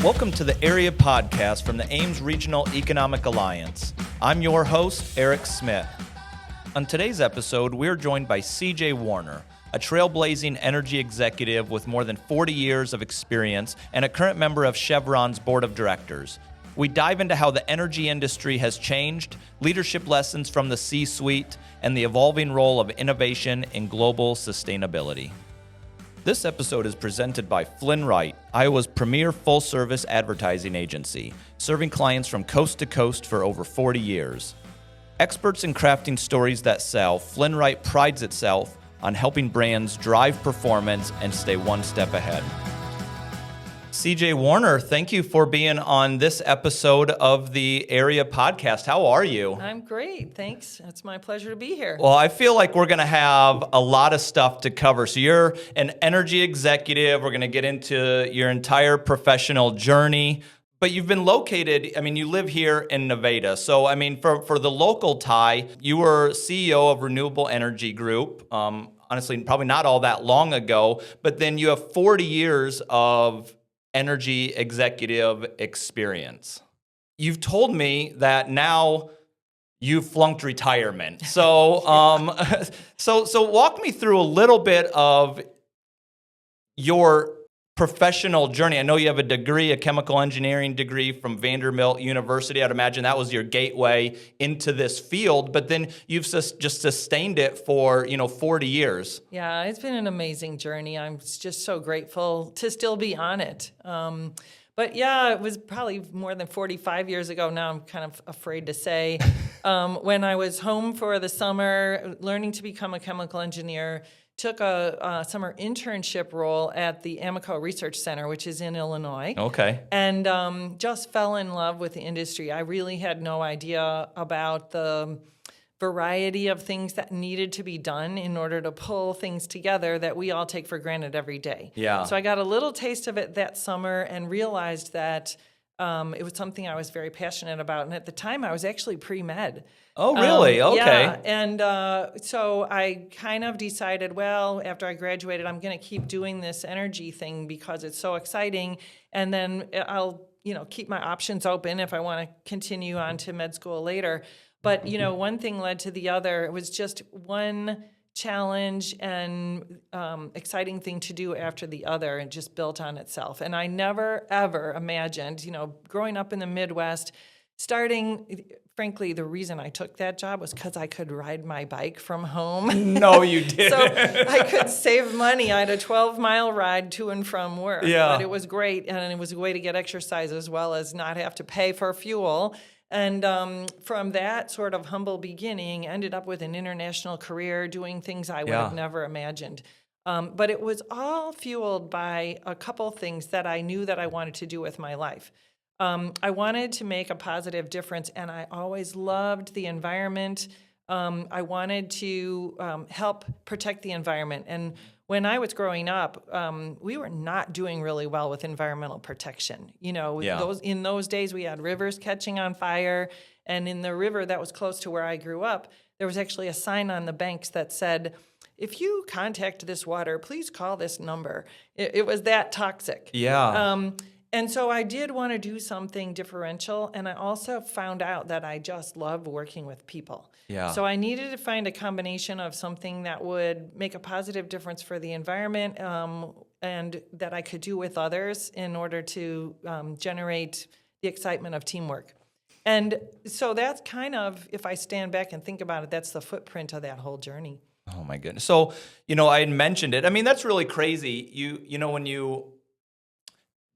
Welcome to the Area Podcast from the Ames Regional Economic Alliance. I'm your host, Eric Smith. On today's episode, we're joined by CJ Warner, a trailblazing energy executive with more than 40 years of experience and a current member of Chevron's board of directors. We dive into how the energy industry has changed, leadership lessons from the C-suite, and the evolving role of innovation in global sustainability. This episode is presented by Flynn Wright, Iowa's premier full-service advertising agency, serving clients from coast to coast for over 40 years. Experts in crafting stories that sell, Flynn Wright prides itself on helping brands drive performance and stay one step ahead. CJ Warner, thank you for being on this episode of the Area Podcast. How are you? I'm great, thanks. It's my pleasure to be here. Well, I feel like we're going to have a lot of stuff to cover. So you're an energy executive. We're going to get into your entire professional journey. But you've been located, you live here in Nevada. So, for the local tie, you were CEO of Renewable Energy Group, honestly, probably not all that long ago. But then you have 40 years of energy executive experience. You've told me that now you've flunked retirement. So, so walk me through a little bit of your professional journey. I know you have a degree, a chemical engineering degree from Vanderbilt University. I'd imagine that was your gateway into this field, but then you've just sustained it for, 40 years. Yeah, it's been an amazing journey. I'm just so grateful to still be on it. But yeah, it was probably more than 45 years ago now, I'm kind of afraid to say, when I was home for the summer, learning to become a chemical engineer, took a summer internship role at the Amoco Research Center, which is in Illinois. Okay. And just fell in love with the industry. I really had no idea about the variety of things that needed to be done in order to pull things together that we all take for granted every day. Yeah. So I got a little taste of it that summer and realized that it was something I was very passionate about. And at the time, I was actually pre-med. Oh, really? Okay. Yeah, and so I kind of decided, well, after I graduated, I'm going to keep doing this energy thing because it's so exciting, and then I'll, keep my options open if I want to continue on to med school later. But, one thing led to the other. It was just one challenge and exciting thing to do after the other, and just built on itself. And I never, ever imagined, growing up in the Midwest, frankly, the reason I took that job was because I could ride my bike from home. No, you didn't. So I could save money. I had a 12-mile ride to and from work. Yeah. But it was great, and it was a way to get exercise as well as not have to pay for fuel. And from that sort of humble beginning, ended up with an international career doing things I would have never imagined. But it was all fueled by a couple things that I knew that I wanted to do with my life. I wanted to make a positive difference, and I always loved the environment. I wanted to help protect the environment. And when I was growing up, we were not doing really well with environmental protection. In those days, we had rivers catching on fire, and in the river that was close to where I grew up, there was actually a sign on the banks that said, "If you contact this water, please call this number." It was that toxic. Yeah. And so I did want to do something differential, and I also found out that I just love working with people. Yeah. So I needed to find a combination of something that would make a positive difference for the environment, and that I could do with others in order to generate the excitement of teamwork. And so that's kind of, if I stand back and think about it, that's the footprint of that whole journey. Oh, my goodness. So, I had mentioned it. That's really crazy. When you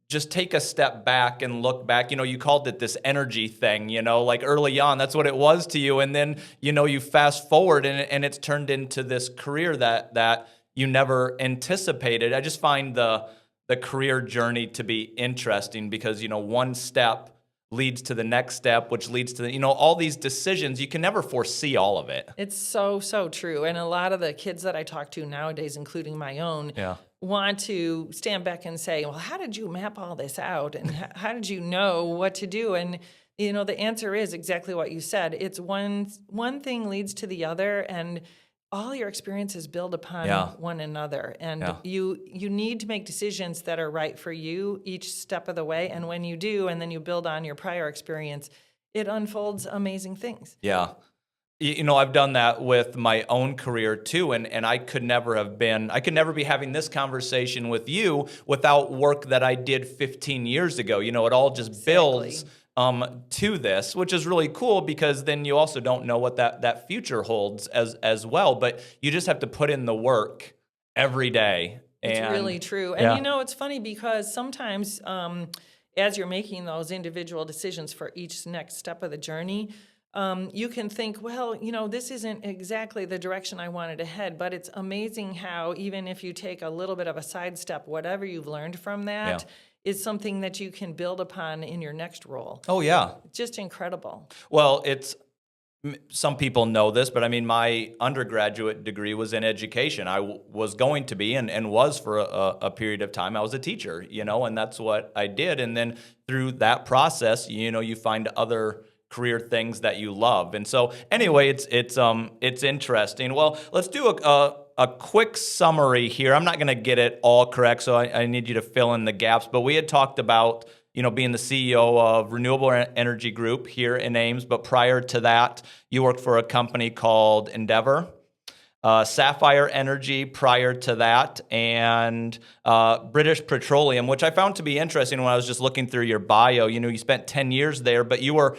just take a step back and look back, you called it this energy thing, like early on, that's what it was to you. And then, you fast forward and it's turned into this career that you never anticipated. I just find the career journey to be interesting because, one step leads to the next step, which leads to, all these decisions. You can never foresee all of it. It's so, so true. And a lot of the kids that I talk to nowadays, including my own, want to stand back and say, well, how did you map all this out? And how did you know what to do? And, the answer is exactly what you said. It's one thing leads to the other. And all your experiences build upon Yeah. one another, and Yeah. you need to make decisions that are right for you each step of the way. And when you do, and then you build on your prior experience, it unfolds amazing things. Yeah. I've done that with my own career too, and I could never be having this conversation with you without work that I did 15 years ago. It all just builds to this, which is really cool, because then you also don't know what that future holds as well, but you just have to put in the work every day. It's And really true. And it's funny because sometimes as you're making those individual decisions for each next step of the journey, you can think, well, this isn't exactly the direction I wanted to head, but it's amazing how even if you take a little bit of a sidestep, whatever you've learned from that is something that you can build upon in your next role. Oh, yeah. Just incredible. Well, some people know this, but I mean, my undergraduate degree was in education. I was going to be and was for a period of time. I was a teacher, and that's what I did. And then through that process, you find other career things that you love. And so anyway, it's interesting. Well, let's do a quick summary here. I'm not going to get it all correct, so I need you to fill in the gaps. But we had talked about being the CEO of Renewable Energy Group here in Ames. But prior to that, you worked for a company called Endeavor, Sapphire Energy prior to that, and British Petroleum, which I found to be interesting when I was just looking through your bio. You spent 10 years there, but you were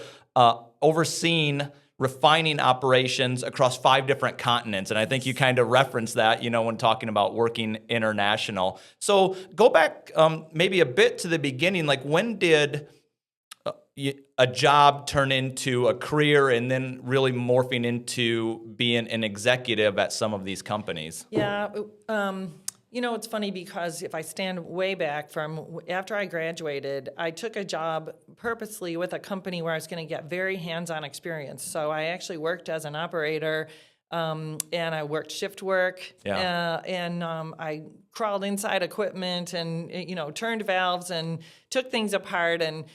overseeing refining operations across 5 different continents. And I think you kind of referenced that, when talking about working international. So go back maybe a bit to the beginning. Like, when did a job turn into a career and then really morphing into being an executive at some of these companies? Yeah. It's funny because if I stand way back from after I graduated, I took a job purposely with a company where I was going to get very hands-on experience. So I actually worked as an operator, and I worked shift work, and I crawled inside equipment and, turned valves and took things apart and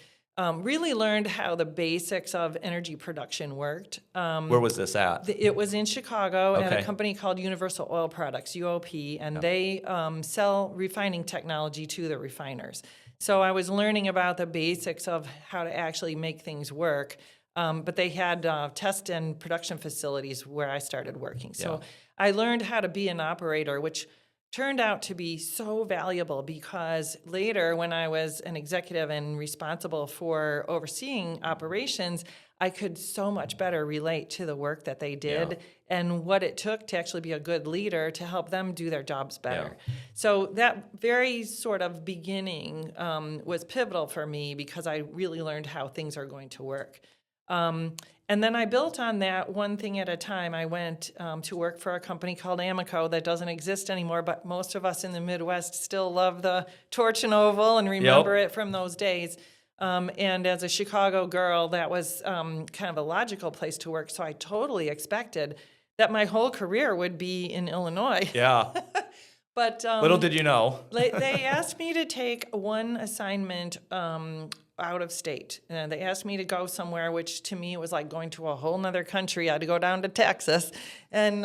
really learned how the basics of energy production worked. Where was this at? It was in Chicago at a company called Universal Oil Products, UOP, and they sell refining technology to the refiners. So I was learning about the basics of how to actually make things work, but they had test and production facilities where I started working. So I learned how to be an operator, which turned out to be so valuable because later when I was an executive and responsible for overseeing operations, I could so much better relate to the work that they did and what it took to actually be a good leader to help them do their jobs better. So that very sort of beginning was pivotal for me because I really learned how things are going to work. And then I built on that one thing at a time. I went to work for a company called Amoco that doesn't exist anymore, but most of us in the Midwest still love the torch and oval and remember it from those days. And as a Chicago girl, that was kind of a logical place to work. So I totally expected that my whole career would be in Illinois. Yeah. But little did you know. They asked me to take one assignment out of state. And they asked me to go somewhere, which to me was like going to a whole nother country. I had to go down to Texas. And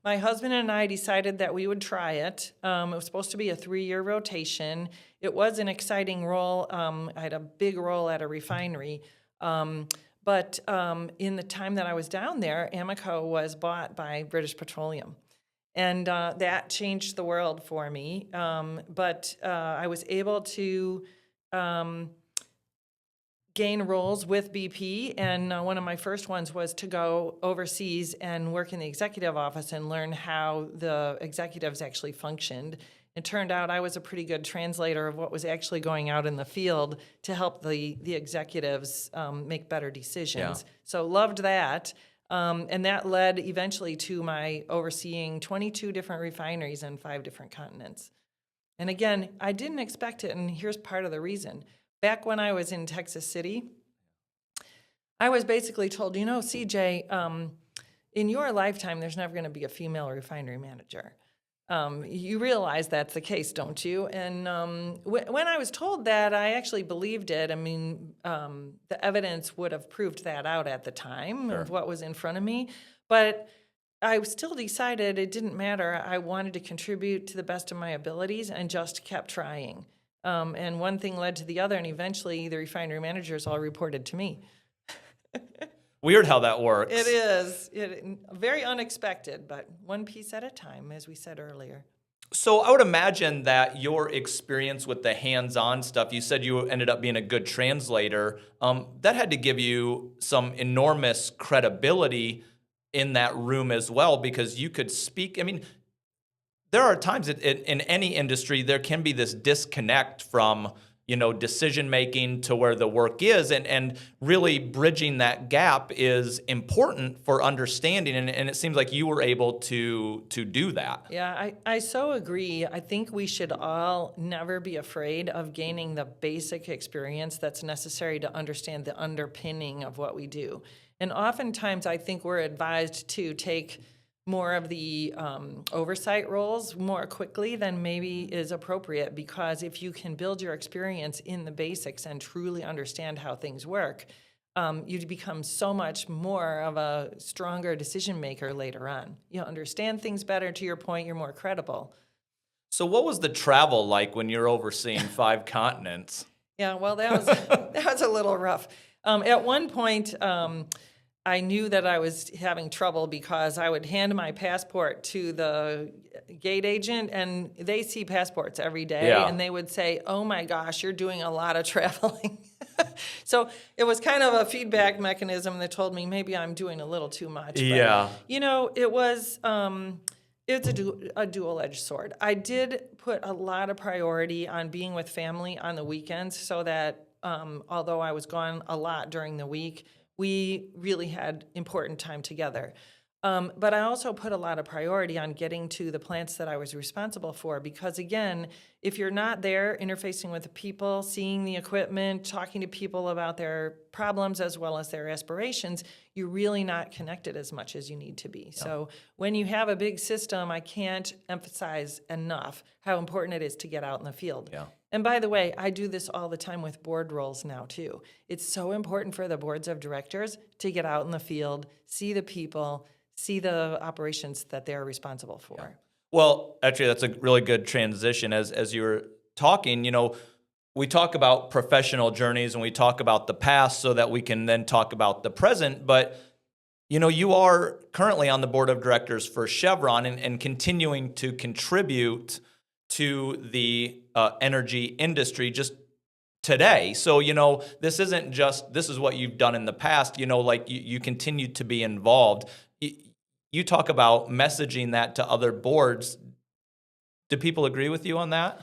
my husband and I decided that we would try it. It was supposed to be a 3-year rotation. It was an exciting role. I had a big role at a refinery. But in the time that I was down there, Amoco was bought by British Petroleum. And that changed the world for me. But I was able to gain roles with BP, and one of my first ones was to go overseas and work in the executive office and learn how the executives actually functioned. It turned out I was a pretty good translator of what was actually going out in the field to help the executives make better decisions. So loved that. And that led eventually to my overseeing 22 different refineries in 5 different continents. And again, I didn't expect it, and here's part of the reason. Back when I was in Texas City, I was basically told, CJ, in your lifetime, there's never going to be a female refinery manager. You realize that's the case, don't you? And when I was told that, I actually believed it. I mean, the evidence would have proved that out at the time of what was in front of me. But I still decided it didn't matter. I wanted to contribute to the best of my abilities and just kept trying. And one thing led to the other, and eventually the refinery managers all reported to me. Weird how that works. It is. Very unexpected, but one piece at a time, as we said earlier. So I would imagine that your experience with the hands-on stuff, you said you ended up being a good translator, that had to give you some enormous credibility in that room as well, because you could speak. I mean, there are times in any industry there can be this disconnect from decision making to where the work is, and really bridging that gap is important for understanding, and it seems like you were able to do that. Yeah, I so agree. I think we should all never be afraid of gaining the basic experience that's necessary to understand the underpinning of what we do. And oftentimes I think we're advised to take more of the oversight roles more quickly than maybe is appropriate, because if you can build your experience in the basics and truly understand how things work, you become so much more of a stronger decision maker later on. You understand things better. To your point, you're more credible. So what was the travel like when you're overseeing 5 continents? Yeah, well, that was a little rough. At one point, I knew that I was having trouble because I would hand my passport to the gate agent, and they see passports every day, and they would say, "Oh my gosh, you're doing a lot of traveling." So it was kind of a feedback mechanism that told me maybe I'm doing a little too much. Yeah. But, it was it's a dual-edged sword. I did put a lot of priority on being with family on the weekends, so that although I was gone a lot during the week, we really had important time together. But I also put a lot of priority on getting to the plants that I was responsible for, because again, if you're not there interfacing with the people, seeing the equipment, talking to people about their problems as well as their aspirations, you're really not connected as much as you need to be. Yeah. So when you have a big system, I can't emphasize enough how important it is to get out in the field. Yeah. And by the way, I do this all the time with board roles now too. It's so important for the boards of directors to get out in the field, see the people, see the operations that they're responsible for. Yeah. Well, actually, that's a really good transition. As you were talking, we talk about professional journeys and we talk about the past so that we can then talk about the present. But, you are currently on the board of directors for Chevron and continuing to contribute to the energy industry just today. So, this isn't just, this is what you've done in the past, like you continue to be involved. You talk about messaging that to other boards. Do people agree with you on that?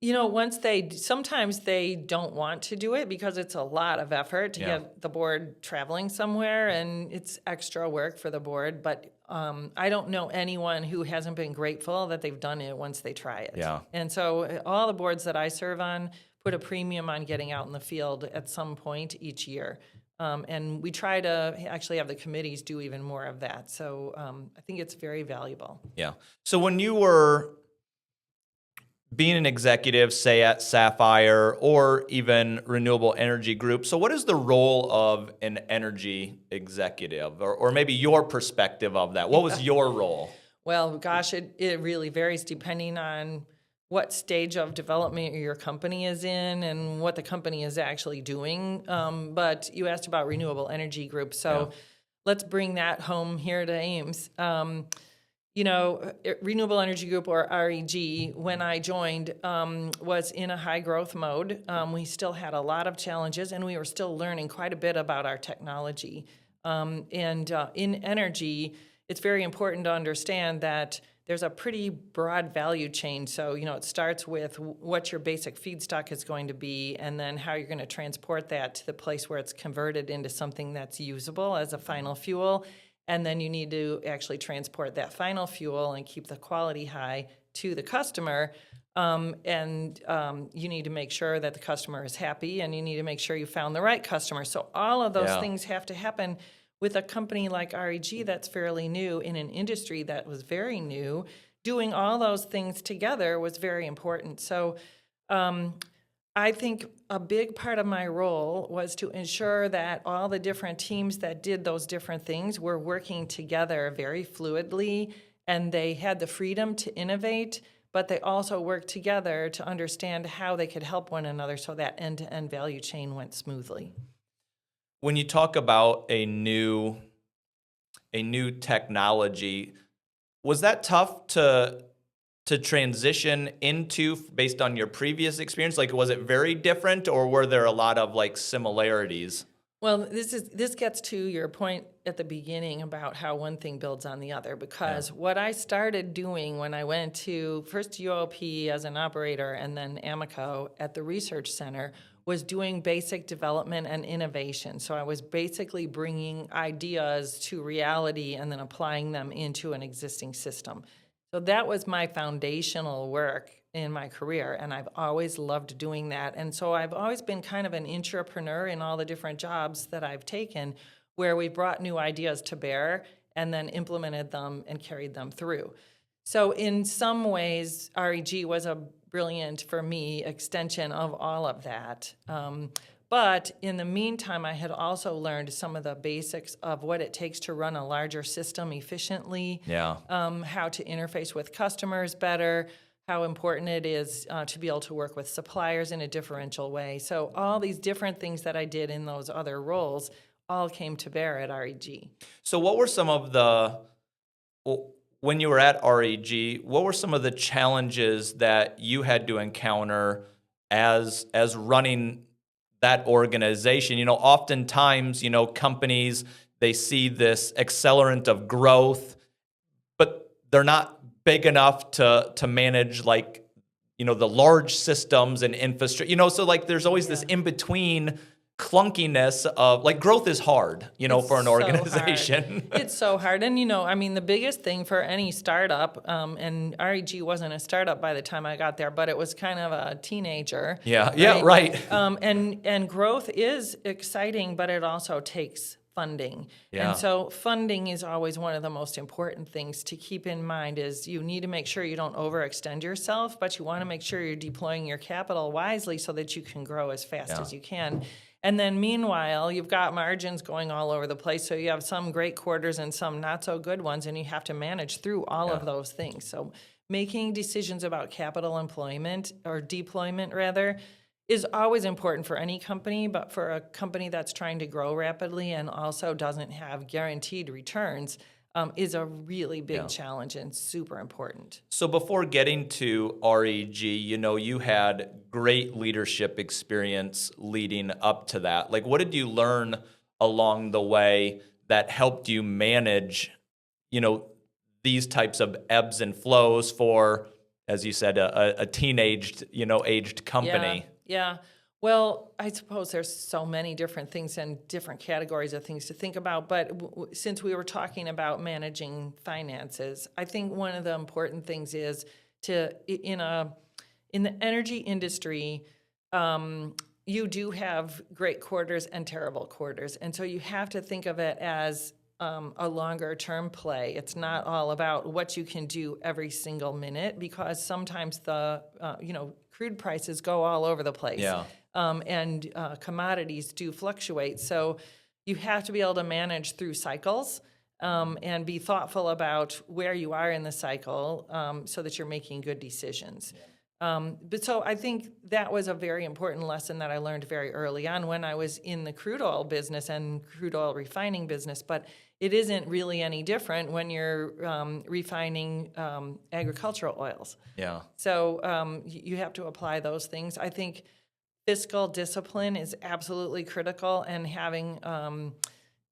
Sometimes they don't want to do it because it's a lot of effort to get the board traveling somewhere, and it's extra work for the board. But I don't know anyone who hasn't been grateful that they've done it once they try it. Yeah. And so all the boards that I serve on put a premium on getting out in the field at some point each year. And we try to actually have the committees do even more of that. So I think it's very valuable. Yeah. So when you were being an executive, say at Sapphire or even Renewable Energy Group, so what is the role of an energy executive, or maybe your perspective of that? What was your role? Well, gosh, it really varies depending on what stage of development your company is in and what the company is actually doing. But you asked about Renewable Energy Group, so let's bring that home here to Ames. Renewable Energy Group, or REG, when I joined, was in a high growth mode. We still had a lot of challenges, and we were still learning quite a bit about our technology. In energy, it's very important to understand that there's a pretty broad value chain. So, it starts with what your basic feedstock is going to be, and then how you're going to transport that to the place where it's converted into something that's usable as a final fuel. And then you need to actually transport that final fuel and keep the quality high to the customer. And you need to make sure that the customer is happy, and you need to make sure you found the right customer. So all of those things have to happen. With a company like REG that's fairly new in an industry that was very new, doing all those things together was very important. So I think a big part of my role was to ensure that all the different teams that did those different things were working together very fluidly, and they had the freedom to innovate, but they also worked together to understand how they could help one another so that end-to-end value chain went smoothly. When you talk about a new technology, was that tough to transition into based on your previous experience? Like, was it very different, or were there a lot of like similarities? Well, this gets to your point at the beginning about how one thing builds on the other, because what I started doing when I went to first UOP as an operator and then Amoco at the research center was doing basic development and innovation. So I was basically bringing ideas to reality and then applying them into an existing system. So that was my foundational work in my career, and I've always loved doing that. And so I've always been kind of an entrepreneur in all the different jobs that I've taken, where we brought new ideas to bear and then implemented them and carried them through. So in some ways, REG was a brilliant, for me, extension of all of that. But in the meantime, I had also learned some of the basics of what it takes to run a larger system efficiently, how to interface with customers better, how important it is to be able to work with suppliers in a differential way. So all these different things that I did in those other roles all came to bear at REG. So what were some of when you were at REG, what were some of the challenges that you had to encounter as running that organization? You know, oftentimes, you know, companies, they see this accelerant of growth, but they're not big enough to manage, like, you know, the large systems and infrastructure, you know, so like there's always this in-between clunkiness of, like, growth is hard, you know, for an organization. It's so hard. And, you know, I mean, the biggest thing for any startup, and REG wasn't a startup by the time I got there, but it was kind of a teenager. Right. And growth is exciting, but it also takes funding. And so funding is always one of the most important things to keep in mind. Is you need to make sure you don't overextend yourself, but you want to make sure you're deploying your capital wisely so that you can grow as fast as you can. And then meanwhile, you've got margins going all over the place. So you have some great quarters and some not so good ones, and you have to manage through all of those things. So making decisions about capital employment, or deployment rather, is always important for any company, but for a company that's trying to grow rapidly and also doesn't have guaranteed returns, is a really big challenge and super important. So before getting to REG, you know, you had great leadership experience leading up to that. Like, what did you learn along the way that helped you manage, you know, these types of ebbs and flows for, as you said, a aged company? Yeah. Well, I suppose there's so many different things and different categories of things to think about. But since we were talking about managing finances, I think one of the important things is in the energy industry, you do have great quarters and terrible quarters, and so you have to think of it as a longer term play. It's not all about what you can do every single minute, because sometimes the crude prices go all over the place. And commodities do fluctuate. So you have to be able to manage through cycles and be thoughtful about where you are in the cycle so that you're making good decisions. But so I think that was a very important lesson that I learned very early on when I was in the crude oil business and crude oil refining business. But it isn't really any different when you're refining agricultural oils. So you have to apply those things. I think fiscal discipline is absolutely critical, and having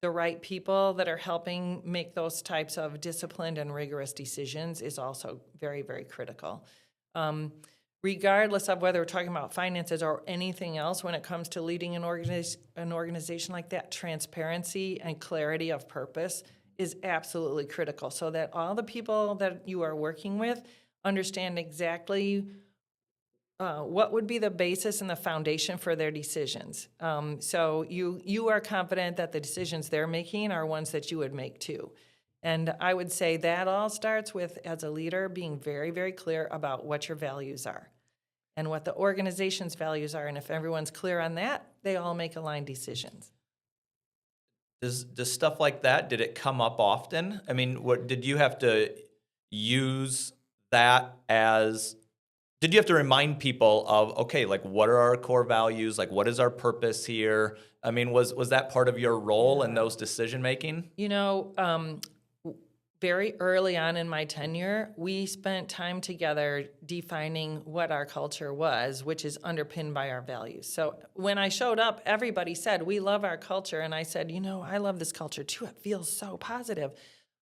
the right people that are helping make those types of disciplined and rigorous decisions is also very, very critical. Regardless of whether we're talking about finances or anything else, when it comes to leading an organization like that, transparency and clarity of purpose is absolutely critical, so that all the people that you are working with understand exactly what would be the basis and the foundation for their decisions. So you are confident that the decisions they're making are ones that you would make too. And I would say that all starts with, as a leader, being very, very clear about what your values are. and what the organization's values are. And if everyone's clear on that, they all make aligned decisions. Does stuff like that, did it come up often? I mean, what did you have to use that as, did you have to remind people of, okay, like what are our core values? Like what is our purpose here? I mean, was that part of your role in those decision making? Very early on in my tenure, we spent time together defining what our culture was, which is underpinned by our values. So when I showed up, everybody said, we love our culture. And I said, I love this culture too. It feels so positive.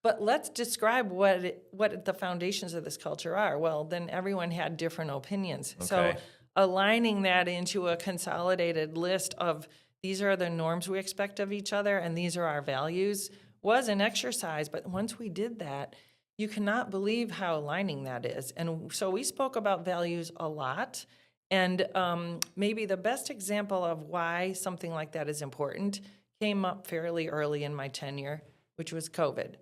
But let's describe what the foundations of this culture are. Well, then everyone had different opinions. Okay. So aligning that into a consolidated list of these are the norms we expect of each other and these are our values was an exercise. But once we did that, you cannot believe how aligning that is. And so we spoke about values a lot. And maybe the best example of why something like that is important came up fairly early in my tenure, which was COVID.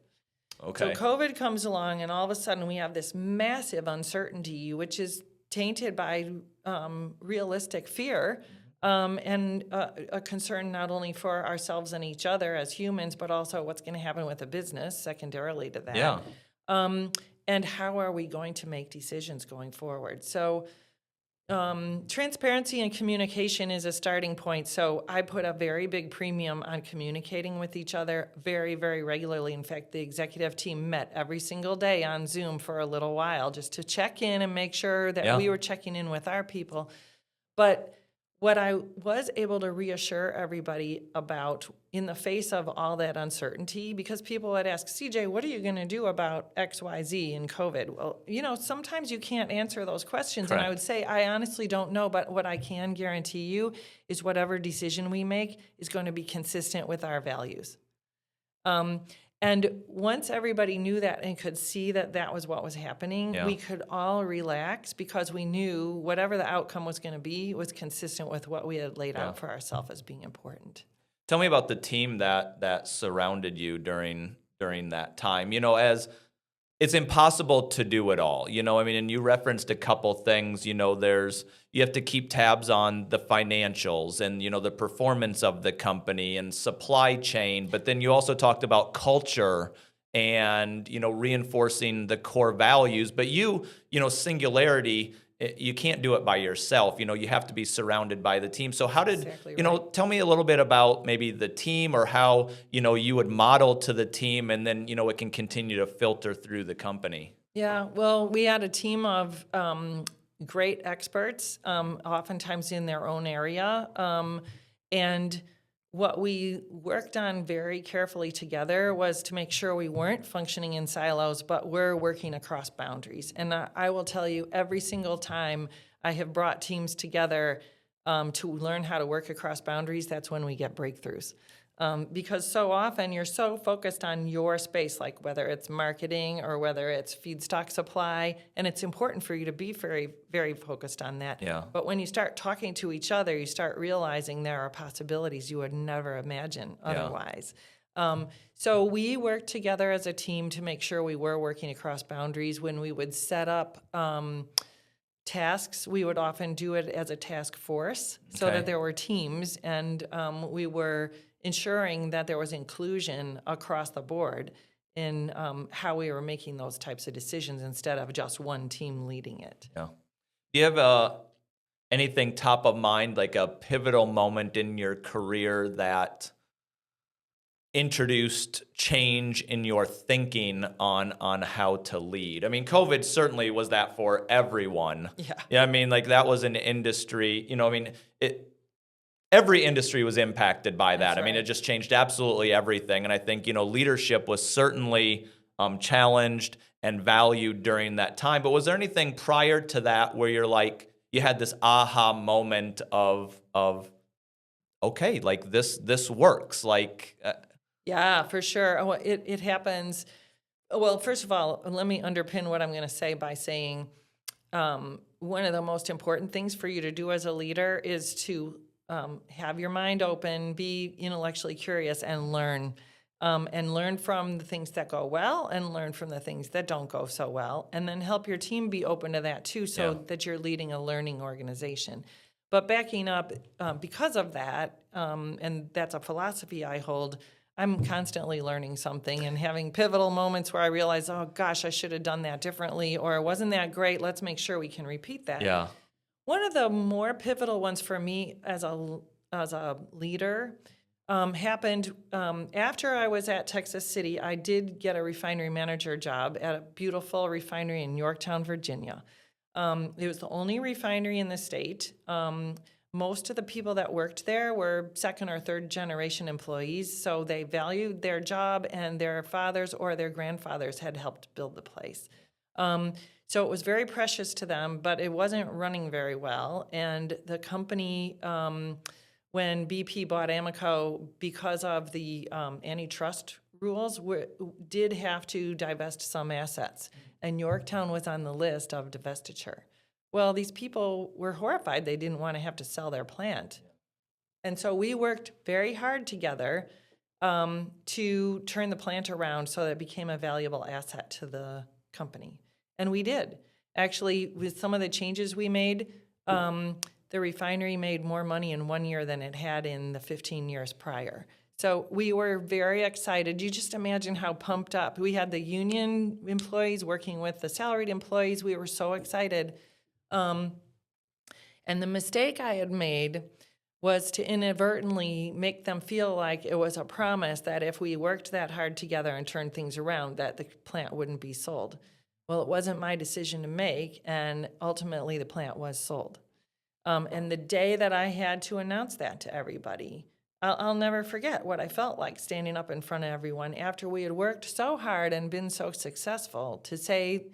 Okay. So COVID comes along, and all of a sudden we have this massive uncertainty, which is tainted by realistic fear and a concern not only for ourselves and each other as humans, but also what's going to happen with the business secondarily to that. Yeah. And how are we going to make decisions going forward? So transparency and communication is a starting point. So I put a very big premium on communicating with each other very, very regularly. In fact, the executive team met every single day on Zoom for a little while just to check in and make sure that we were checking in with our people. But what I was able to reassure everybody about in the face of all that uncertainty, because people would ask, CJ, what are you going to do about X, Y, Z in COVID? Well, sometimes you can't answer those questions. Correct. And I would say, I honestly don't know, but what I can guarantee you is whatever decision we make is going to be consistent with our values. And once everybody knew that and could see that that was what was happening, we could all relax because we knew whatever the outcome was going to be was consistent with what we had laid out for ourselves as being important. Tell me about the team that surrounded you during that time. As it's impossible to do it all, and you referenced a couple things, you have to keep tabs on the financials and, the performance of the company and supply chain. But then you also talked about culture and, reinforcing the core values. But singularity, you can't do it by yourself. You have to be surrounded by the team. So how did, Exactly right. tell me a little bit about maybe the team or how, you would model to the team and then, it can continue to filter through the company. Yeah, well, we had a team of great experts, oftentimes in their own area. And what we worked on very carefully together was to make sure we weren't functioning in silos, but we're working across boundaries. And I will tell you, every single time I have brought teams together to learn how to work across boundaries, that's when we get breakthroughs. Because so often you're so focused on your space, like whether it's marketing or whether it's feedstock supply, and it's important for you to be very, very focused on that. Yeah. But when you start talking to each other, you start realizing there are possibilities you would never imagine otherwise. So we worked together as a team to make sure we were working across boundaries. When we would set up tasks, we would often do it as a task force so that there were teams, and we were ensuring that there was inclusion across the board in how we were making those types of decisions instead of just one team leading it. Yeah. Do you have anything top of mind, like a pivotal moment in your career that introduced change in your thinking on how to lead? I mean, COVID certainly was that for everyone. Yeah. That was an industry, every industry was impacted by that. That's right. It just changed absolutely everything. And I think, leadership was certainly challenged and valued during that time. But was there anything prior to that where you had this aha moment of okay, this works? Yeah, for sure. It happens. Well, first of all, let me underpin what I'm going to say by saying one of the most important things for you to do as a leader is to have your mind open, be intellectually curious, and learn. and learn from the things that go well and learn from the things that don't go so well, and then help your team be open to that too, so that you're leading a learning organization. But backing up, because of that, and that's a philosophy I hold, I'm constantly learning something and having pivotal moments where I realize, oh gosh, I should have done that differently, or wasn't that great? Let's make sure we can repeat that. Yeah. One of the more pivotal ones for me as a leader happened after I was at Texas City. I did get a refinery manager job at a beautiful refinery in Yorktown, Virginia. It was the only refinery in the state. Most of the people that worked there were second or third generation employees, so they valued their job, and their fathers or their grandfathers had helped build the place. So it was very precious to them, but it wasn't running very well. And the company, when BP bought Amoco, because of the antitrust rules, did have to divest some assets. And Yorktown was on the list of divestiture. Well, these people were horrified. They didn't want to have to sell their plant. And so we worked very hard together to turn the plant around so that it became a valuable asset to the company. And we did. Actually, with some of the changes we made, the refinery made more money in 1 year than it had in the 15 years prior. So we were very excited. You just imagine how pumped up. We had the union employees working with the salaried employees. We were so excited. And the mistake I had made was to inadvertently make them feel like it was a promise that if we worked that hard together and turned things around, that the plant wouldn't be sold. Well, it wasn't my decision to make, and ultimately the plant was sold. And the day that I had to announce that to everybody, I'll never forget what I felt like standing up in front of everyone after we had worked so hard and been so successful to say,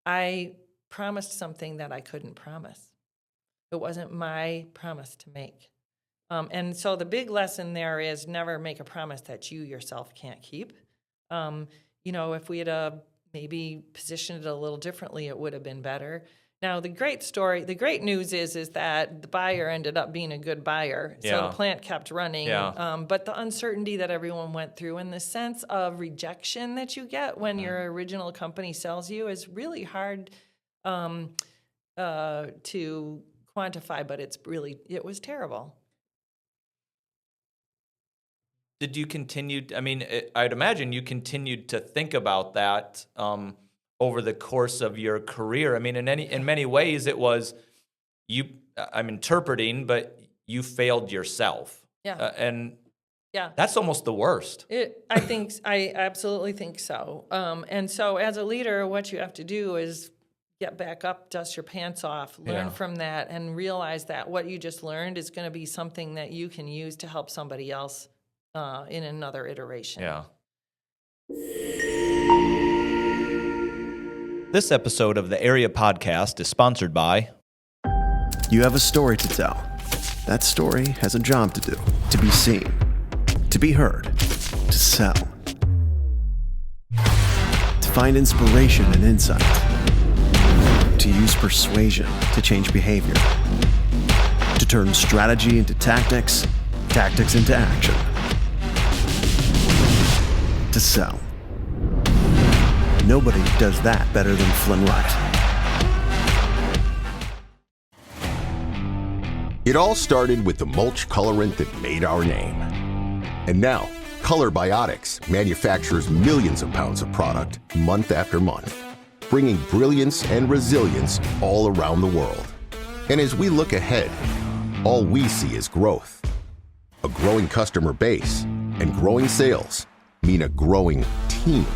I promised something that I couldn't promise. It wasn't my promise to make. And so the big lesson there is never make a promise that you yourself can't keep. If we had maybe positioned it a little differently, it would have been better. Now, the great news is that the buyer ended up being a good buyer, so the plant kept running. Yeah. But the uncertainty that everyone went through and the sense of rejection that you get when your original company sells you is really hard to quantify, but it was terrible. Did you continue, I'd imagine you continued to think about that over the course of your career. In many ways it was I'm interpreting, but you failed yourself. Yeah. That's almost the worst. I absolutely think so. And so as a leader, what you have to do is get back up, dust your pants off, learn from that, and realize that what you just learned is going to be something that you can use to help somebody else in another iteration. Yeah. This episode of the Area Podcast is sponsored by... You have a story to tell. That story has a job to do. To be seen. To be heard. To sell. To find inspiration and insight. To use persuasion to change behavior. To turn strategy into tactics, tactics into action. To sell. Nobody does that better than Flynn Wright. It all started with the mulch colorant that made our name. And now, Color Biotics manufactures millions of pounds of product month after month, bringing brilliance and resilience all around the world. And as we look ahead, all we see is growth. A growing customer base and growing sales mean a growing team.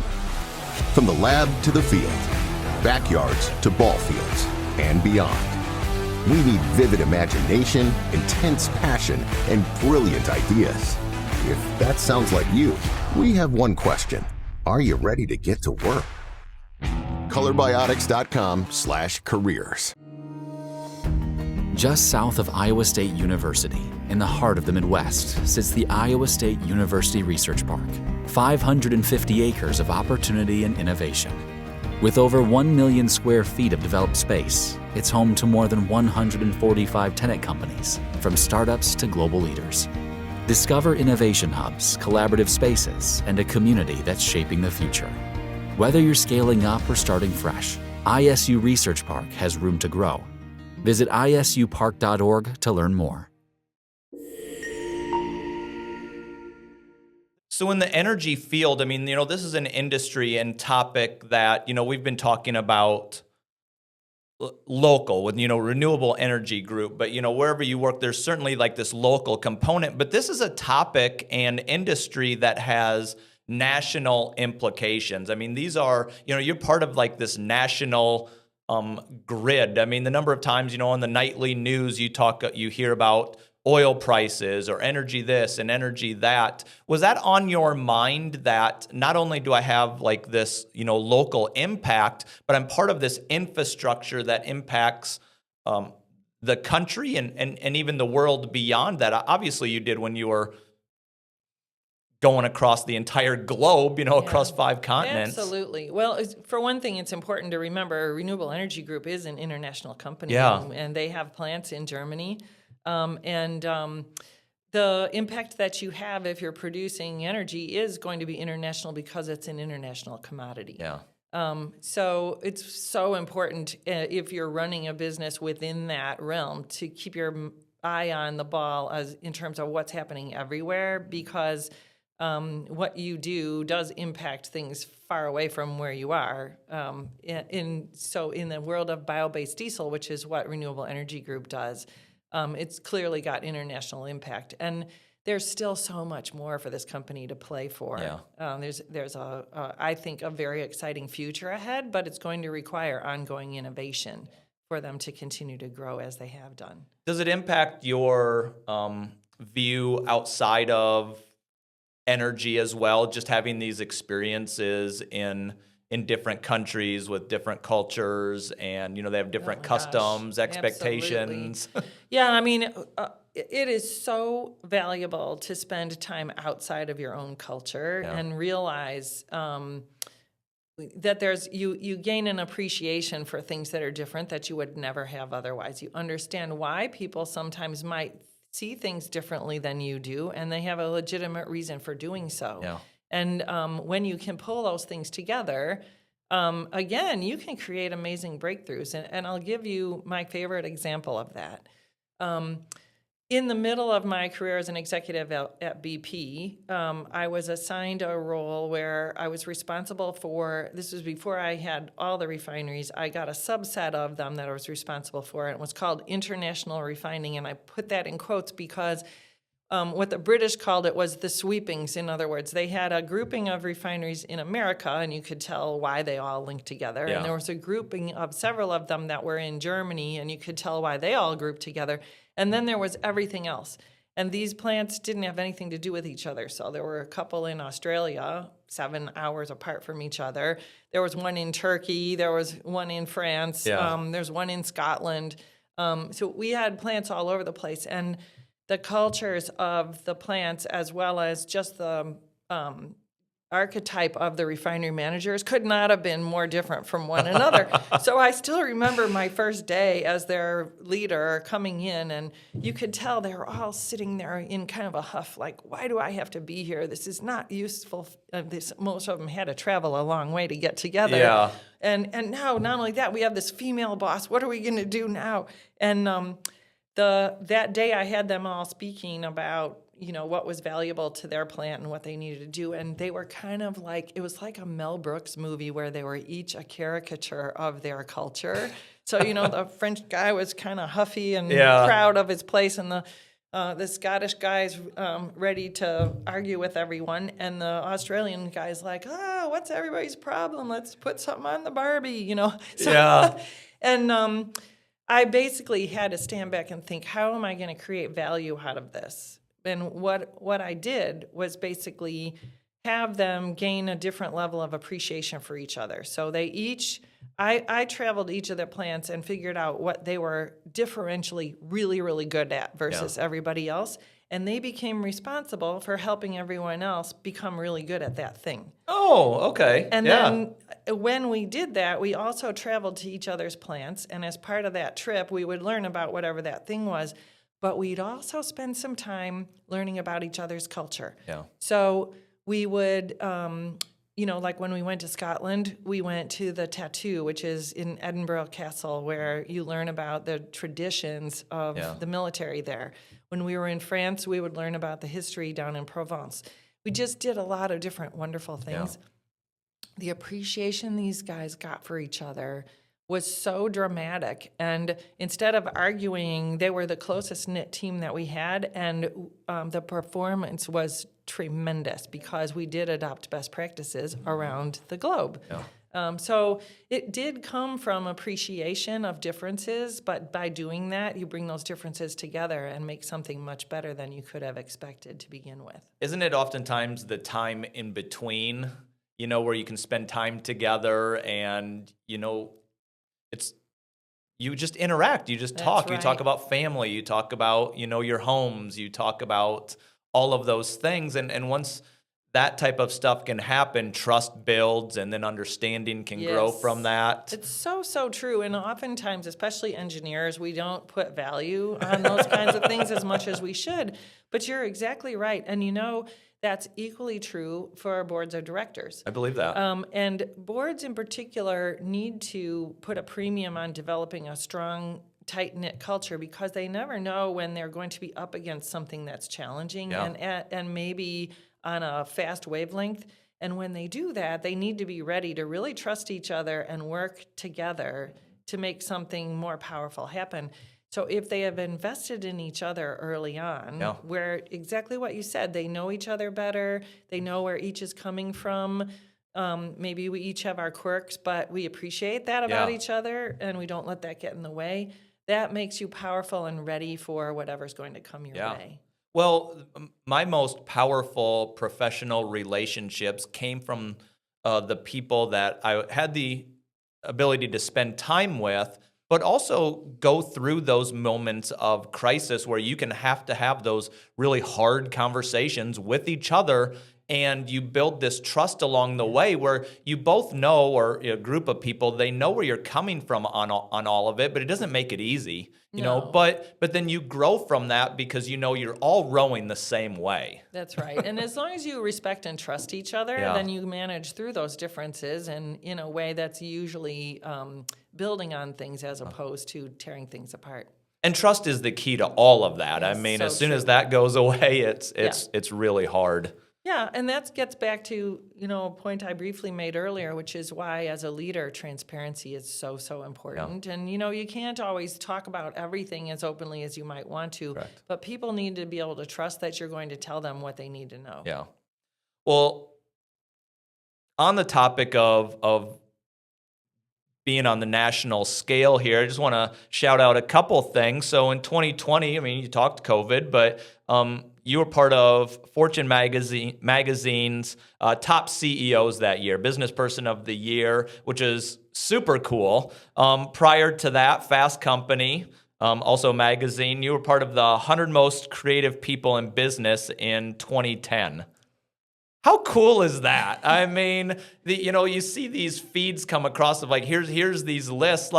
From the lab to the field, backyards to ball fields, and beyond. We need vivid imagination, intense passion, and brilliant ideas. If that sounds like you, we have one question. Are you ready to get to work? ColorBiotics.com/careers. Just south of Iowa State University, in the heart of the Midwest, sits the Iowa State University Research Park. 550 acres of opportunity and innovation. With over 1 million square feet of developed space, it's home to more than 145 tenant companies, from startups to global leaders. Discover innovation hubs, collaborative spaces, and a community that's shaping the future. Whether you're scaling up or starting fresh, ISU Research Park has room to grow. Visit isupark.org to learn more. So in the energy field, I mean, this is an industry and topic that, we've been talking about local with, renewable energy group, but, wherever you work, there's certainly like this local component, but this is a topic and industry that has national implications. I mean, these are, you're part of like this national grid. I mean, the number of times, on the nightly news, you hear about oil prices or energy this and energy that. Was that on your mind that not only do I have like this, local impact, but I'm part of this infrastructure that impacts the country and even the world beyond that? Obviously you did when you were going across the entire globe, across 5 continents. Absolutely. Well, for one thing, it's important to remember Renewable Energy Group is an international company, and they have plants in Germany. The impact that you have if you're producing energy is going to be international because it's an international commodity. Yeah. So it's so important if you're running a business within that realm to keep your eye on the ball in terms of what's happening everywhere, because what you do does impact things far away from where you are. So in the world of bio-based diesel, which is what Renewable Energy Group does, it's clearly got international impact, and there's still so much more for this company to play for. Yeah. There's I think a very exciting future ahead, but it's going to require ongoing innovation for them to continue to grow as they have done. Does it impact your view outside of energy as well, just having these experiences in different countries with different cultures, and they have different customs, expectations? Yeah, I mean, it is so valuable to spend time outside of your own culture and realize that you gain an appreciation for things that are different that you would never have otherwise. You understand why people sometimes might see things differently than you do, and they have a legitimate reason for doing so. Yeah. And when you can pull those things together, again, you can create amazing breakthroughs. And I'll give you my favorite example of that. In the middle of my career as an executive at BP, I was assigned a role where I was responsible for, this was before I had all the refineries, I got a subset of them that I was responsible for, and it was called international refining, and I put that in quotes because what the British called it was the sweepings. In other words, they had a grouping of refineries in America, and you could tell why they all linked together. Yeah. And there was a grouping of several of them that were in Germany, and you could tell why they all grouped together. And then there was everything else. And these plants didn't have anything to do with each other. So there were a couple in Australia, 7 hours apart from each other. There was one in Turkey. There was one in France. There's one in Scotland. So we had plants all over the place. And the cultures of the plants, as well as just the archetype of the refinery managers, could not have been more different from one another. So I still remember my first day as their leader coming in, and you could tell they were all sitting there in kind of a huff, like, why do I have to be here? This is not useful. Most of them had to travel a long way to get together. Yeah. And now, not only that, we have this female boss. What are we going to do now? And that day I had them all speaking about, what was valuable to their plant and what they needed to do. And they were kind of like, it was like a Mel Brooks movie where they were each a caricature of their culture. So, the French guy was kind of huffy and proud of his place, and the Scottish guy's ready to argue with everyone, and the Australian guy's like, what's everybody's problem? Let's put something on the Barbie, So, yeah. And I basically had to stand back and think, how am I going to create value out of this? And what I did was basically have them gain a different level of appreciation for each other. So they each, I traveled each of their plants and figured out what they were differentially really, really good at versus everybody else. And they became responsible for helping everyone else become really good at that thing. Oh, okay. And then when we did that, we also traveled to each other's plants. And as part of that trip, we would learn about whatever that thing was. but we'd also spend some time learning about each other's culture. Yeah. So we would, like when we went to Scotland, we went to the Tattoo, which is in Edinburgh Castle, where you learn about the traditions of the military there. When we were in France, we would learn about the history down in Provence. We just did a lot of different wonderful things. Yeah. The appreciation these guys got for each other was so dramatic. And instead of arguing, they were the closest knit team that we had. And the performance was tremendous because we did adopt best practices around the globe. Yeah. So it did come from appreciation of differences, but by doing that, you bring those differences together and make something much better than you could have expected to begin with. Isn't it oftentimes the time in between, where you can spend time together and, you just interact, you just talk, you talk about family, you talk about, your homes, you talk about all of those things. And once that type of stuff can happen, trust builds and then understanding can grow from that. It's so true. And oftentimes, especially engineers, we don't put value on those kinds of things as much as we should. But you're exactly right. And that's equally true for our boards of directors. I believe that. And boards in particular need to put a premium on developing a strong, tight-knit culture because they never know when they're going to be up against something that's challenging and maybe on a fast wavelength. And when they do that, they need to be ready to really trust each other and work together to make something more powerful happen. So if they have invested in each other early on, where exactly what you said, they know each other better, they know where each is coming from, maybe we each have our quirks, but we appreciate that about each other and we don't let that get in the way, that makes you powerful and ready for whatever's going to come your way. Well, my most powerful professional relationships came from the people that I had the ability to spend time with, but also go through those moments of crisis where you can have to have those really hard conversations with each other, and you build this trust along the way where you both know, or a group of people, they know where you're coming from on all of it, but it doesn't make it easy, you know, but then you grow from that because you're all rowing the same way. That's right. And as long as you respect and trust each other, then you manage through those differences and in a way that's usually building on things as opposed to tearing things apart. And trust is the key to all of that. Yes, I mean, so as soon true. as that goes away, it's really hard. Yeah, and that gets back to, a point I briefly made earlier, which is why, as a leader, transparency is so important. Yeah. And, you can't always talk about everything as openly as you might want to, Correct. But people need to be able to trust that you're going to tell them what they need to know. Yeah. Well, on the topic of being on the national scale here, I just want to shout out a couple things. So in 2020, you talked COVID, but you were part of Fortune magazine's top CEOs that year, Business Person of the Year, which is super cool. Prior to that, Fast Company, also magazine, you were part of the 100 most creative people in business in 2010. How cool is that? I mean, you see these feeds come across of here's these lists,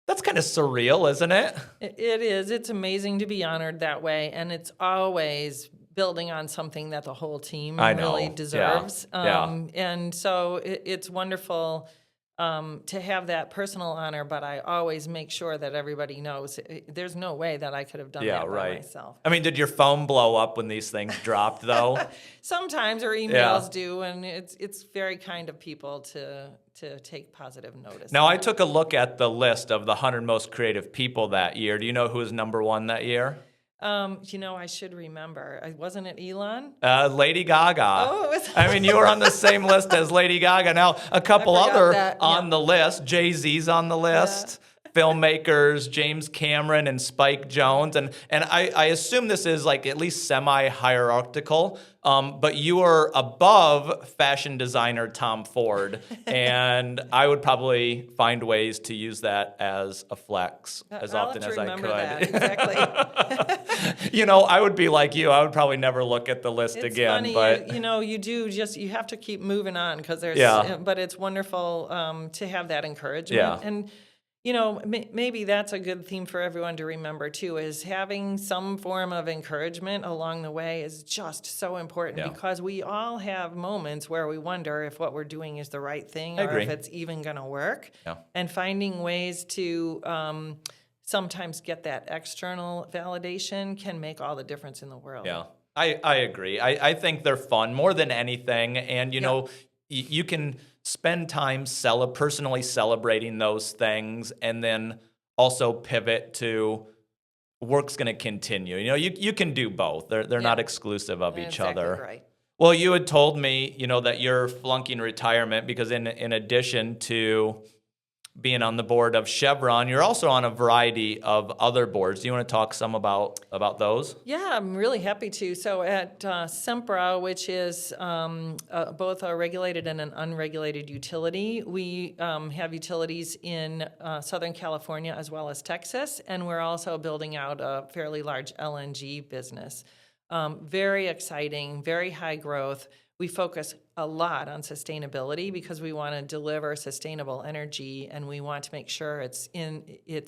that's kind of surreal, isn't it? It is. It's amazing to be honored that way, and it's always building on something that the whole team really deserves. Yeah. And so it's wonderful to have that personal honor, but I always make sure that everybody knows there's no way that I could have done that by myself. Did your phone blow up when these things dropped, though? Sometimes, or emails do, and it's very kind of people to take positive notice. Now, I took a look at the list of the 100 most creative people that year. Do you know who was number one that year? I should remember. Wasn't it Elon? Lady Gaga. Oh, it was. You were on the same list as Lady Gaga. Now, a couple other on the list. Jay-Z's on the list. Filmmakers, James Cameron and Spike Jonze. And I assume this is at least semi-hierarchical, but you are above fashion designer Tom Ford. And I would probably find ways to use that as a flex as often as I could. That. Exactly. I would be like you. I would probably never look at the list again. Funny, but you have to keep moving on because but it's wonderful to have that encouragement. Yeah. And maybe that's a good theme for everyone to remember too, is having some form of encouragement along the way is just so important because we all have moments where we wonder if what we're doing is the right thing or if it's even going to work. Yeah. And finding ways to sometimes get that external validation can make all the difference in the world. Yeah, I agree. I think they're fun more than anything. And, you can spend time personally celebrating those things and then also pivot to work's going to continue. You can do both. They're not exclusive of each other. Right. Well, you had told me, that you're flunking retirement because in addition to being on the board of Chevron, you're also on a variety of other boards. Do you want to talk some about those? Yeah, I'm really happy to. So at Sempra, which is both a regulated and an unregulated utility, we have utilities in Southern California as well as Texas, and we're also building out a fairly large LNG business. Very exciting, very high growth. We focus a lot on sustainability because we want to deliver sustainable energy, and we want to make sure it's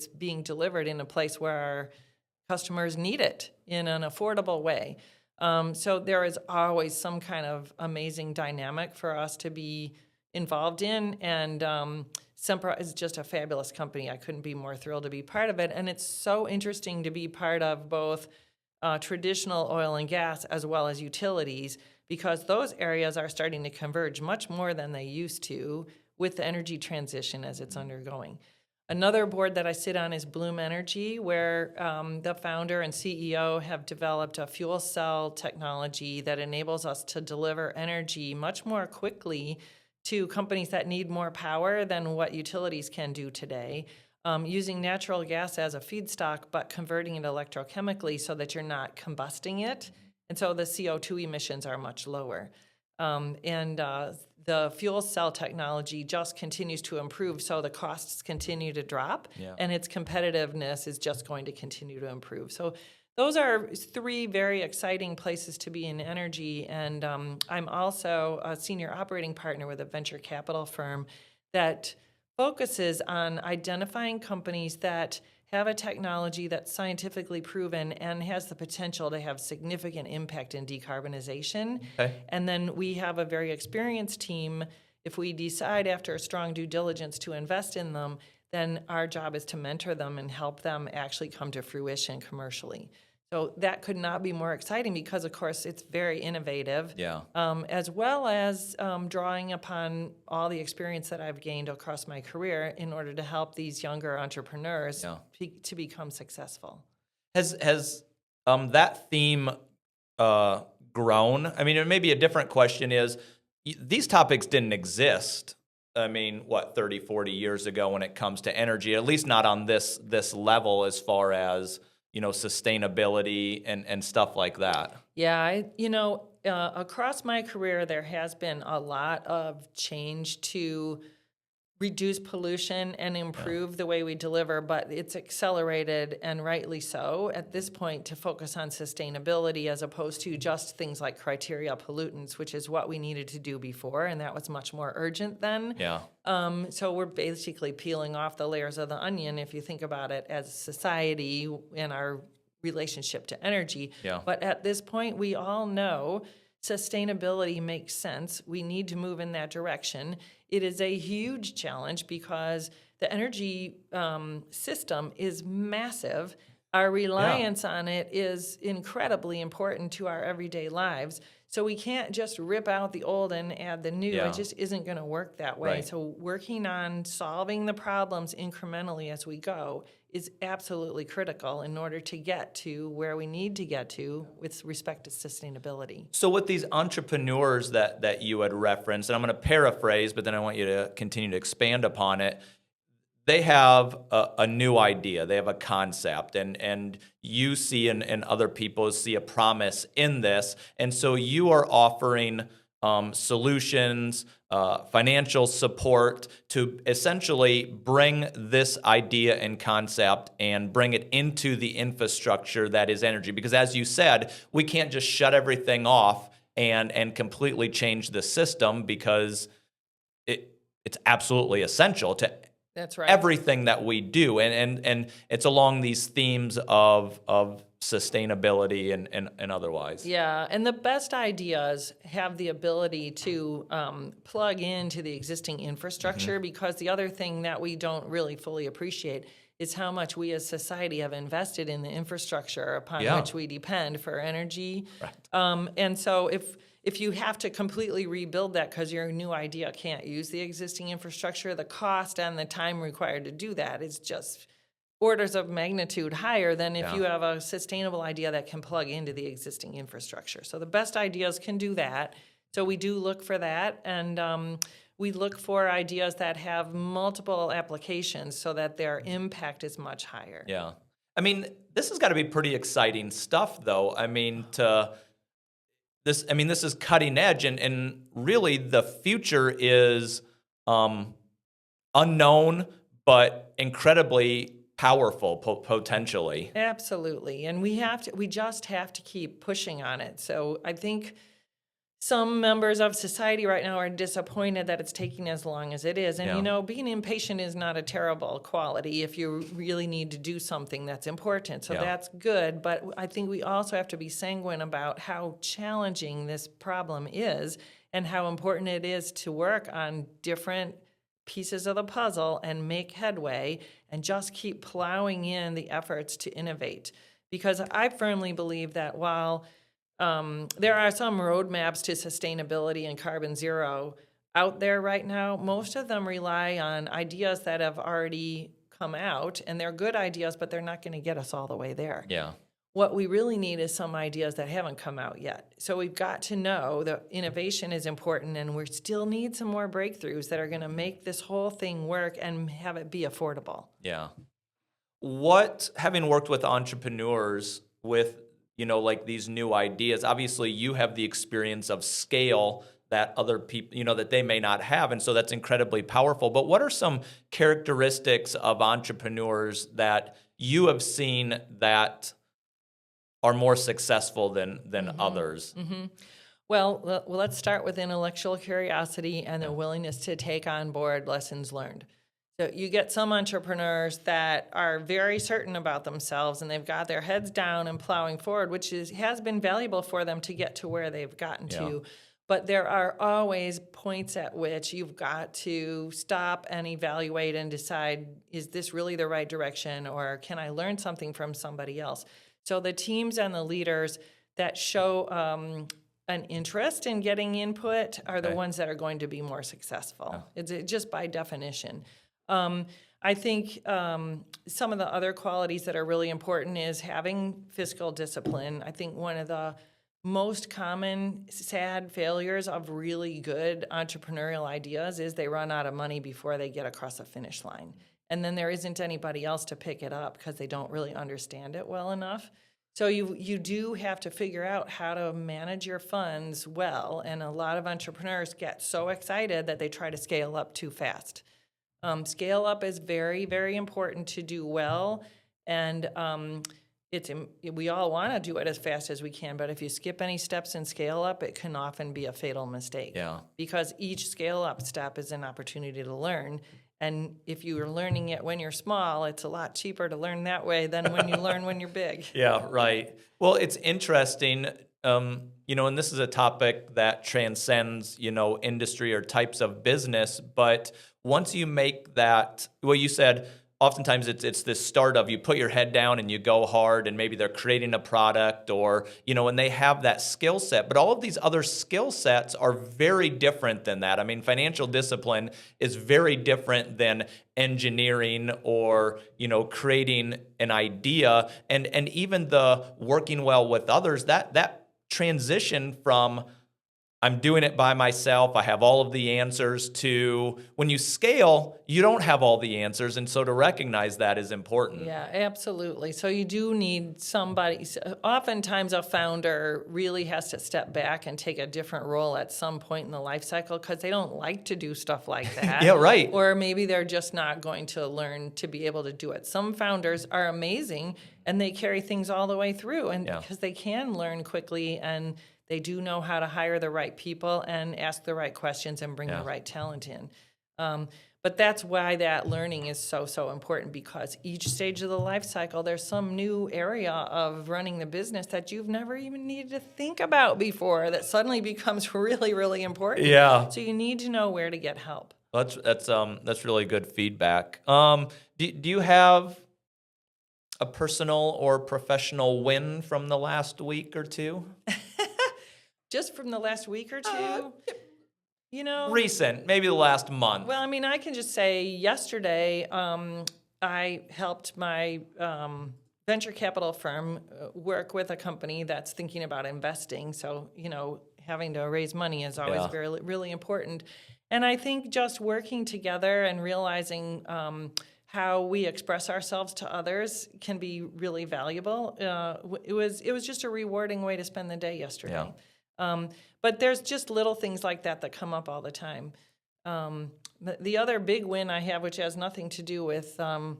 being delivered in a place where our customers need it in an affordable way. So there is always some kind of amazing dynamic for us to be involved in, and Sempra is just a fabulous company. I couldn't be more thrilled to be part of it, and it's so interesting to be part of both traditional oil and gas as well as utilities, because those areas are starting to converge much more than they used to with the energy transition as it's undergoing. Another board that I sit on is Bloom Energy, where the founder and CEO have developed a fuel cell technology that enables us to deliver energy much more quickly to companies that need more power than what utilities can do today, using natural gas as a feedstock, but converting it electrochemically so that you're not combusting it. And so the CO2 emissions are much lower. The fuel cell technology just continues to improve, so the costs continue to drop, and its competitiveness is just going to continue to improve. So those are three very exciting places to be in energy, and I'm also a senior operating partner with a venture capital firm that focuses on identifying companies that have a technology that's scientifically proven and has the potential to have significant impact in decarbonization. Okay. And then we have a very experienced team. If we decide after a strong due diligence to invest in them, then our job is to mentor them and help them actually come to fruition commercially. So that could not be more exciting because, of course, it's very innovative, as well as drawing upon all the experience that I've gained across my career in order to help these younger entrepreneurs to become successful. Has that theme grown? I mean, maybe a different question is, these topics didn't exist, 30, 40 years ago when it comes to energy, at least not on this level as far as sustainability and stuff like that. Yeah, across my career, there has been a lot of change to reduce pollution and improve the way we deliver, but it's accelerated, and rightly so, at this point, to focus on sustainability as opposed to just things like criteria pollutants, which is what we needed to do before, and that was much more urgent then. Yeah. So we're basically peeling off the layers of the onion, if you think about it, as a society and our relationship to energy. Yeah. But at this point, we all know sustainability makes sense. We need to move in that direction. It is a huge challenge because the energy system is massive. Our reliance on it is incredibly important to our everyday lives. So we can't just rip out the old and add the new. It just isn't going to work that way. Right. So working on solving the problems incrementally as we go is absolutely critical in order to get to where we need to get to with respect to sustainability. So with these entrepreneurs that you had referenced, and I'm going to paraphrase, but then I want you to continue to expand upon it, they have a new idea, they have a concept, and you see and other people see a promise in this, and so you are offering solutions, financial support to essentially bring this idea and concept and bring it into the infrastructure that is energy. Because as you said, we can't just shut everything off and completely change the system because it's absolutely essential to That's right. everything that we do. And it's along these themes of sustainability and otherwise. Yeah, and the best ideas have the ability to plug into the existing infrastructure, because the other thing that we don't really fully appreciate is how much we as society have invested in the infrastructure upon which we depend for energy. Right. And so if you have to completely rebuild that because your new idea can't use the existing infrastructure, the cost and the time required to do that is just orders of magnitude higher than if you have a sustainable idea that can plug into the existing infrastructure. So the best ideas can do that. So we do look for that, and we look for ideas that have multiple applications so that their impact is much higher. Yeah. I mean, this has got to be pretty exciting stuff, though. I mean, this is cutting edge, and really the future is unknown, but incredibly powerful potentially. Absolutely. And we just have to keep pushing on it. So I think some members of society right now are disappointed that it's taking as long as it is. And, being impatient is not a terrible quality if you really need to do something that's important. So that's good. But I think we also have to be sanguine about how challenging this problem is and how important it is to work on different pieces of the puzzle and make headway and just keep plowing in the efforts to innovate. Because I firmly believe that while there are some roadmaps to sustainability and carbon zero out there right now, most of them rely on ideas that have already come out, and they're good ideas, but they're not going to get us all the way there. Yeah. What we really need is some ideas that haven't come out yet. So we've got to know that innovation is important, and we still need some more breakthroughs that are going to make this whole thing work and have it be affordable. Yeah. Having worked with entrepreneurs with, like these new ideas, obviously you have the experience of scale that other people, that they may not have. And so that's incredibly powerful. But what are some characteristics of entrepreneurs that you have seen that are more successful than others? Mm-hmm. Well, let's start with intellectual curiosity and the willingness to take on board lessons learned. So you get some entrepreneurs that are very certain about themselves and they've got their heads down and plowing forward, which has been valuable for them to get to where they've gotten to. But there are always points at which you've got to stop and evaluate and decide, is this really the right direction, or can I learn something from somebody else? So the teams and the leaders that show an interest in getting input are the ones that are going to be more successful. It's just by definition. I think some of the other qualities that are really important is having fiscal discipline. I think one of the most common sad failures of really good entrepreneurial ideas is they run out of money before they get across the finish line. And then there isn't anybody else to pick it up because they don't really understand it well enough. So you do have to figure out how to manage your funds well. And a lot of entrepreneurs get so excited that they try to scale up too fast. Scale up is very, very important to do well. And we all want to do it as fast as we can, but if you skip any steps in scale up, it can often be a fatal mistake. Yeah. Because each scale up step is an opportunity to learn. And if you are learning it when you're small, it's a lot cheaper to learn that way than when you learn when you're big. Yeah, right. Well, it's interesting, and this is a topic that transcends, industry or types of business. But once you make that, well, you said oftentimes it's this start of you put your head down and you go hard, and maybe they're creating a product or, and they have that skill set. But all of these other skill sets are very different than that. I mean, financial discipline is very different than engineering or, creating an idea. And even the working well with others, that transition from I'm doing it by myself, I have all of the answers, to when you scale, you don't have all the answers, and so to recognize that is important. Yeah, absolutely. So you do need somebody. Oftentimes a founder really has to step back and take a different role at some point in the life cycle because they don't like to do stuff like that. Yeah, right. Or maybe they're just not going to learn to be able to do it. Some founders are amazing and they carry things all the way through, and because they can learn quickly and they do know how to hire the right people and ask the right questions and bring the right talent in. But that's why that learning is so important, because each stage of the life cycle, there's some new area of running the business that you've never even needed to think about before that suddenly becomes really, really important. Yeah. So you need to know where to get help. That's really good feedback. Do you have a personal or professional win from the last week or two? Just from the last week or two? Recent, maybe the last month. Well, I mean, I can just say yesterday I helped my venture capital firm work with a company that's thinking about investing. So, having to raise money is always really important. And I think just working together and realizing how we express ourselves to others can be really valuable. It was just a rewarding way to spend the day yesterday. Yeah. But there's just little things like that come up all the time. The other big win I have, which has nothing to do with my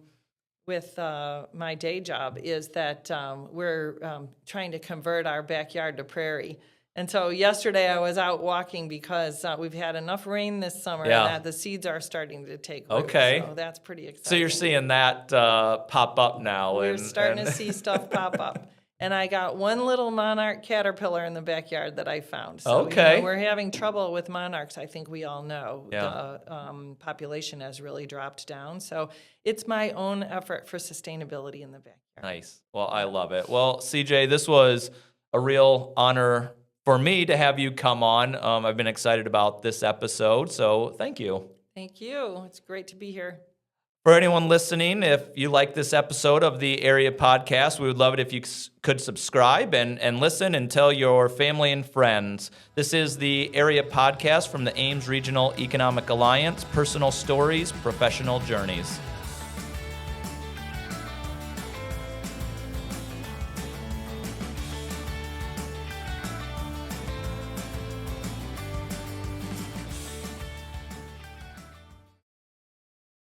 day job, is that we're trying to convert our backyard to prairie. And so yesterday I was out walking because we've had enough rain this summer that the seeds are starting to take root. Okay. So that's pretty exciting. So you're seeing that pop up now. We're starting to see stuff pop up. And I got one little monarch caterpillar in the backyard that I found. So we're having trouble with monarchs. I think we all know the population has really dropped down. So it's my own effort for sustainability in the backyard. Nice. Well, I love it. Well, CJ, this was a real honor for me to have you come on. I've been excited about this episode, so thank you. Thank you. It's great to be here. For anyone listening, if you like this episode of the Area Podcast, we would love it if you could subscribe and listen and tell your family and friends. This is the Area Podcast from the Ames Regional Economic Alliance, personal stories, professional journeys.